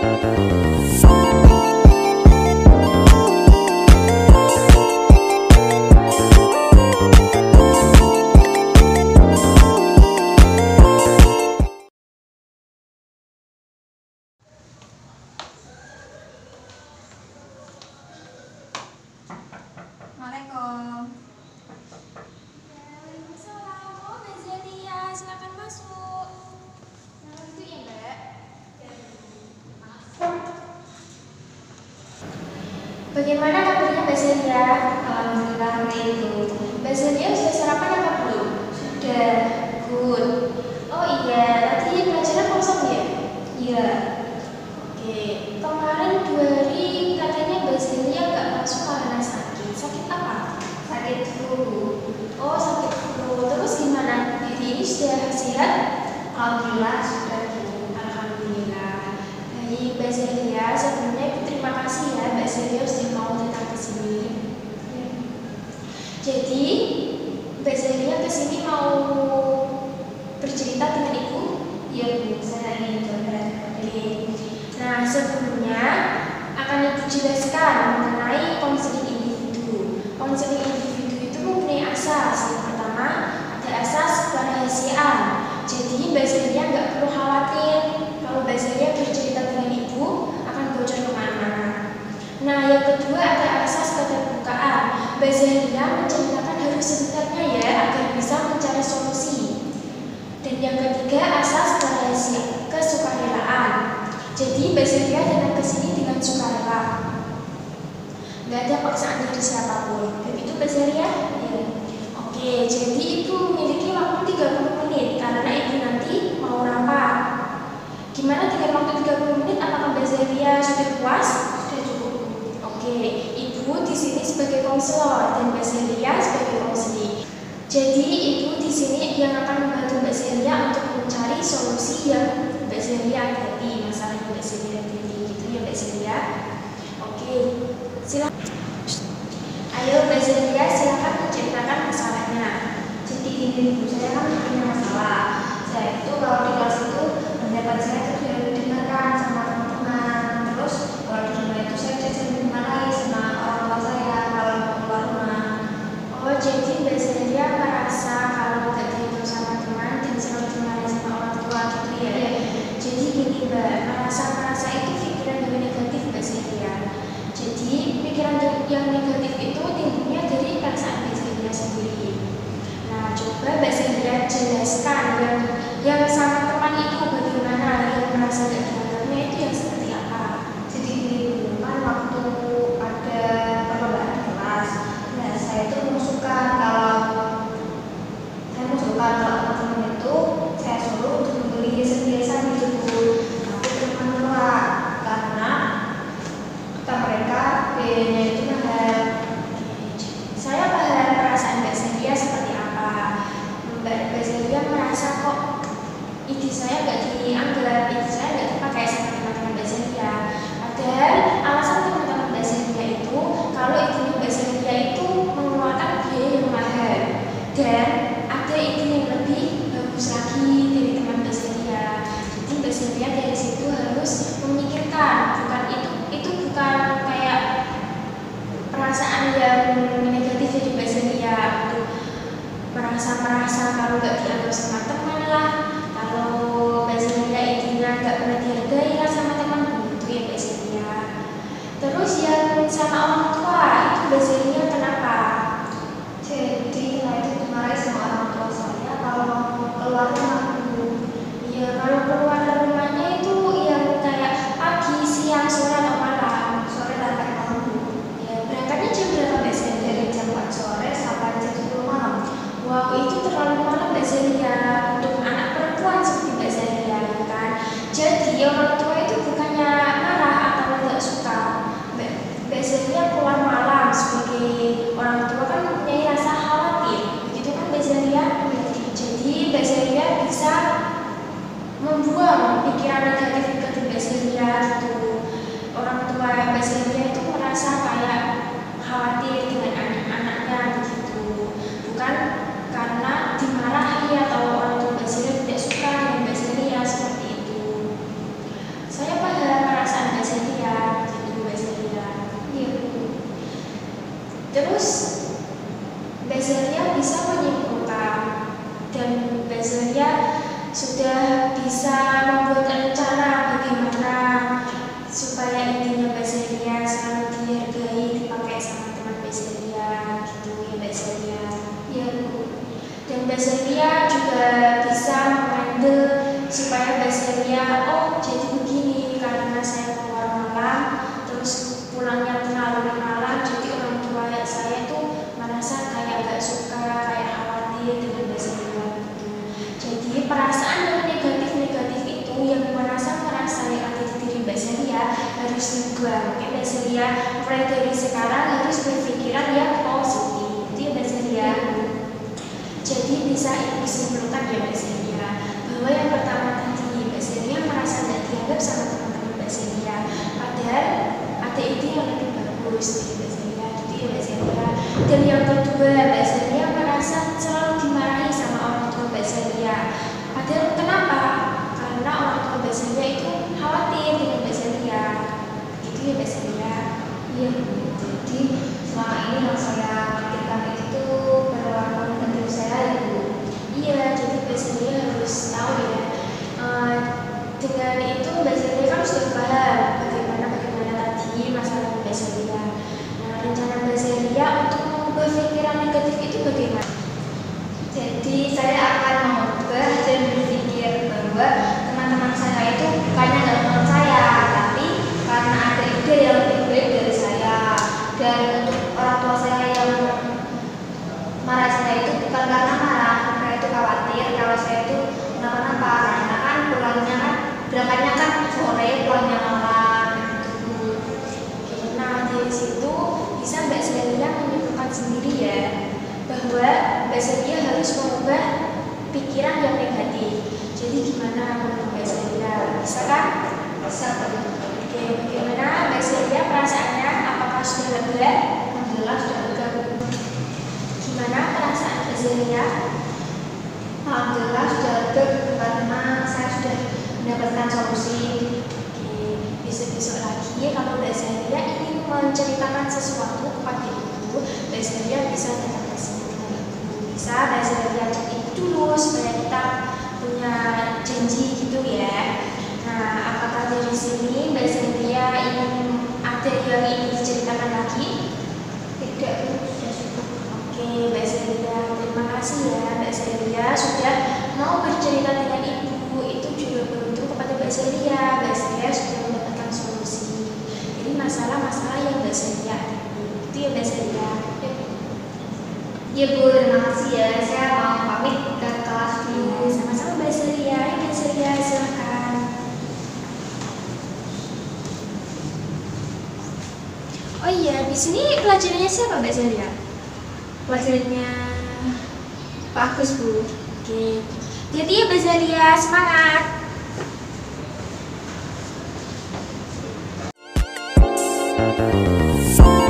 Assalamualaikum. Waalaikumsalam. Oh, Mbak Zelia, silakan masuk. Nah, itu ya, Mbak. Bagaimana kabarnya Mbak Zelia? Alhamdulillah itu. Mbak Zelia sudah sarapan apa belum? Sudah. Good. Oh iya, tadi pelajaran kosong ya? Iya. Oke. Kemarin 2 hari katanya Mbak Zelia nggak masuk karena sakit. Sakit apa? Sakit flu. Oh, sakit flu. Terus gimana? Hari ini sudah sehat? Alhamdulillah sudah, Bu. Alhamdulillah. Baik, Mbak Zelia, sebelumnya Ibu terima kasih ya Mbak Zelia sudah mau datang ke sini. Jadi, Mbak Zelia ke sini mau bercerita dengan Ibu? Iya, Bu. Saya ingin curhat. Oke. Nah, sebelumnya akan Ibu jelaskan mengenai konseling individu. Konseling individu itu mempunyai asas. Yang pertama, ada asas kerahasiaan. Jadi, Mbak Zelia nggak perlu khawatir kalau Mbak Zelia bercerita dengan Ibu akan bocor kemana-mana. Nah, yang kedua ada asas keterbukaan. Mbak Zelia menceritakan harus sebenarnya ya agar bisa mencari solusi. Dan yang ketiga asas kesukarelaan. Jadi Mbak Zelia datang ke sini dengan sukarela. Nggak ada paksaan dari siapapun. Begitu Mbak Zelia? Iya. Oke, jadi Ibu memiliki waktu 30 menit karena Ibu nanti mau rapat. Gimana dengan waktu 30 menit? Apakah Mbak Zelia sudah puas? Sudah cukup, Bu. Oke, Ibu di sini sebagai konselor dan Mbak Zelia sebagai konseling. Jadi Ibu di sini yang akan membantu Mbak Zelia untuk mencari solusi yang Mbak Zelia hadapi, masalah yang Mbak Zelia hadapi, gitu ya Mbak Zelia. Oke, silakan. Ayo Mbak Zelia, silakan menceritakan masalahnya. Jadi ini, Bu, saya kan punya masalah. Saya itu kalau di kelas itu pendapat saya itu tidak didengarkan sama teman-teman. Terus kalau di rumah itu saya sering dimarahi sama orang tua saya kalau mau keluar rumah. Oh, jadi Mbak Zelia merasa kalau tidak dihitung sama teman dan selalu dimarahi sama orang tua gitu ya? Iya. Jadi gini Mbak, merasa itu pikiran yang negatif Mbak Zelia. Jadi pikiran yang negatif itu timbulnya dari perasaan Mbak Zelia sendiri. Nah, coba Mbak Zelia jelaskan yang sama teman itu bagaimana, yang merasa tidak dianggapnya itu yang seperti apa? Jadi gini, Bu, kan waktu ada perlombaan di kelas, nah saya itu mengusulkan kalau teman-teman itu saya suruh untuk membeli hiasan-hiasan gitu, Bu. Tapi teman menolak karena kata mereka biayanya itu mahal. Saya paham perasaan Mbak Zelia seperti apa. Mbak Zelia merasa kok ide saya nggak dianggap, ide saya nggak dipakai sama teman-teman Mbak Zelia. Padahal alasan teman-teman Mbak Zelia itu kalau ide Mbak Zelia itu mengeluarkan biaya yang mahal dan ada ide yang lebih bagus lagi dari teman Mbak Zelia. Jadi Mbak Zelia dari situ harus memikirkan, bukan itu bukan kayak perasaan yang negatif dari Mbak Zelia untuk merasa kalau nggak dianggap sama teman lah, kalau Mbak Zelia idenya nggak pernah dihargai lah sama teman, gitu ya Mbak Zelia. Terus yang sama orang tua itu Mbak Zelia kenapa? Jadi saya itu dimarahi sama orang tua saya kalau mau keluar rumah, Bu. Ya kalau keluar rumahnya itu yang kayak pagi, siang, sore atau malam. Sore sampai malam, Bu. Ya berangkatnya jam berapa Mbak Zelia? Dari jam 4 sore sampai jam 10 malam. Wow, itu terlalu malam Mbak Zelia untuk anak perempuan seperti Mbak Zelia, ya kan? Jadi orang tua itu bukannya marah atau tidak suka Mbak Zelia keluar malam sebagai harus berubah. Oke Mbak Celia, mulai dari sekarang harus berpikiran yang positif. Itu ya Mbak Celia. Jadi bisa ibu simpulkan ya Mbak Celia, bahwa yang pertama tadi Mbak Celia merasa tidak dianggap sama teman-teman Mbak Celia, padahal ada itu yang lebih bagus nih Mbak Celia. Itu ya Mbak Celia. Dan yang kedua, Mbak Celia merasa selalu dimarahi sama orang tua Mbak Celia. Padahal kenapa? Karena orang tua Mbak Celia itu khawatir dengan Mbak Celia. Itu ya Mbak Celia. Iya Bu, jadi selama ini yang saya pikirkan itu berlaku negatif saya ya Bu. Iya, jadi Mbak Celia harus tahu ya. Dengan itu Mbak Celia kan sudah paham bagaimana tadi masalah Mbak Celia. Nah, rencana Mbak Celia untuk mengubah pikiran negatif itu bagaimana? Jadi saya akan mengubah dan berpikir bahwa teman-teman saya itu bukannya nggak menurut saya, tapi karena ada ide yang lebih baik dari saya. Dan untuk orang tua saya yang marah saya itu bukan karena marah, mereka itu khawatir kalau saya itu kenapa-napa, karena kan pulangnya kan berangkatnya kan sore, pulangnya malam gitu. Nah, dari situ bisa Mbak Celia menyimpulkan sendiri ya, bahwa Mbak Celia harus mengubah pikiran yang negatif. Jadi gimana menurut Mbak Celia? Bisa kan? Bisa Bu. Oke, bagaimana Mbak Celia perasaannya? Apakah sudah lega? Alhamdulillah sudah lega Bu. Gimana perasaan Mbak Celia? Alhamdulillah sudah lega karena saya sudah mendapatkan solusi. Oke, besok-besok lagi kalau Mbak Celia ingin menceritakan sesuatu kepada ibu, Mbak Celia bisa datang ke sini dengan ibu. Bisa Mbak Celia chat ibu dulu supaya kita punya janji gitu ya. Nah, apakah dari sini Mbak Celia ingin ada yang ingin diceritakan lagi? Tidak Bu, sudah cukup. Oke, Mbak Celia, terima kasih ya Mbak Celia sudah mau bercerita dengan ibu. Itu juga beruntung kepada Mbak Celia. Mbak Celia sudah mendapatkan solusi. Jadi masalah-masalah yang Mbak Celia hadapi. Itu ya Mbak Celia. Iya Bu, terima kasih ya. Saya mau pamit ke kelas dulu. Sama-sama Mbak Celia. Ayo Mbak Celia, silakan. Oh iya, di sini pelajarannya siapa Mbak Celia? Pelajarannya bagus Bu. Oke. Jadi ya Mbak Celia, semangat. Thank you.